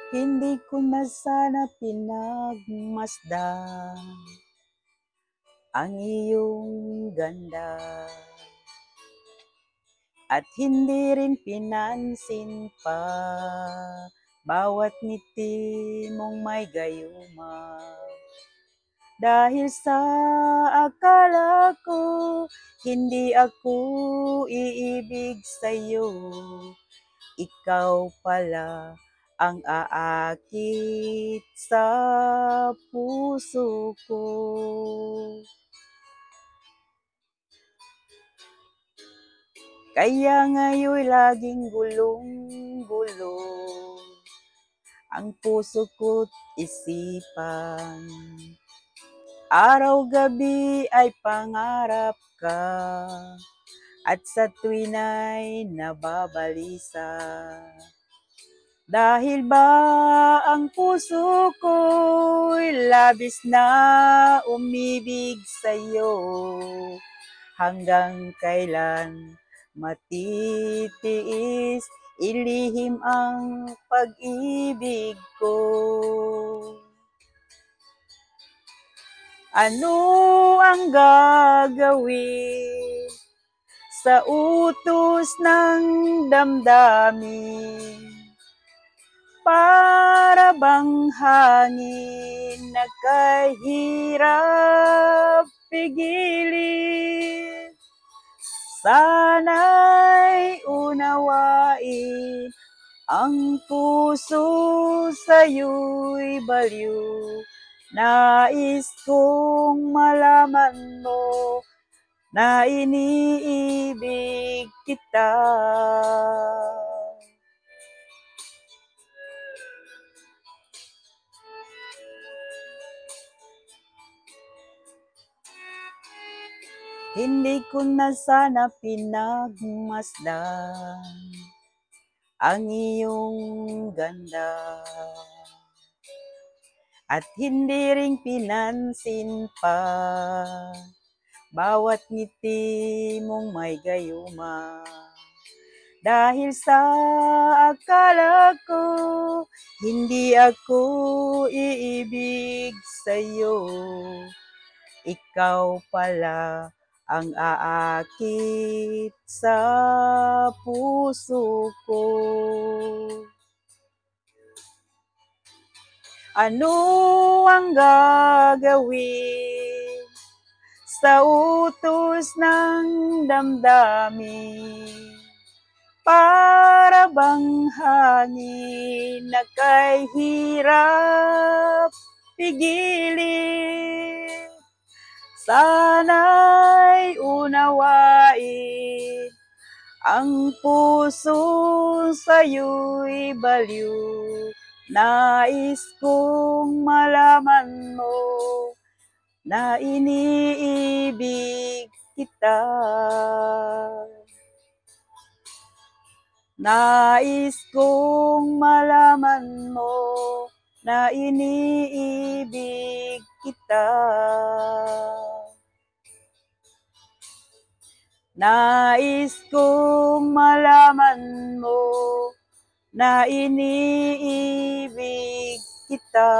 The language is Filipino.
Hindi ko na sana pinagmasdan ang iyong ganda, at hindi rin pinansin pa bawat ngiti mong may gayuma. Dahil sa akala ko hindi ako iibig sa'yo, ikaw pala ang aakit sa puso ko. Kaya ngayon laging gulong-gulo ang puso ko't isipan. Araw-gabi ay pangarap ka, at sa tuwin ay nababalisa. Dahil ba ang puso ko'y labis na umibig sa'yo, hanggang kailan matitiis ilihim ang pag-ibig ko. Ano ang gagawin sa utos ng damdamin? Para bang hangin na kahirap pigilin? Sana'y unawain ang puso sa'yo'y baliw. Nais kong malaman mo na iniibig kita. Hindi ko na sana pinagmasdan ang iyong ganda, at hindi rin pinansin pa bawat ngiti mong may gayuma. Dahil sa akala ko hindi ako iibig sa'yo, ikaw pala ang aakit sa puso ko. Ano ang gagawin sa utos ng damdamin? Para bang hangin na kahirap pigilin? Sana'y unawain ang puso sa'yo'y baliw. Nais kong malaman mo na iniibig kita. Nais kong malaman mo na iniibig kita. Nais kong malaman mo na iniibig kita.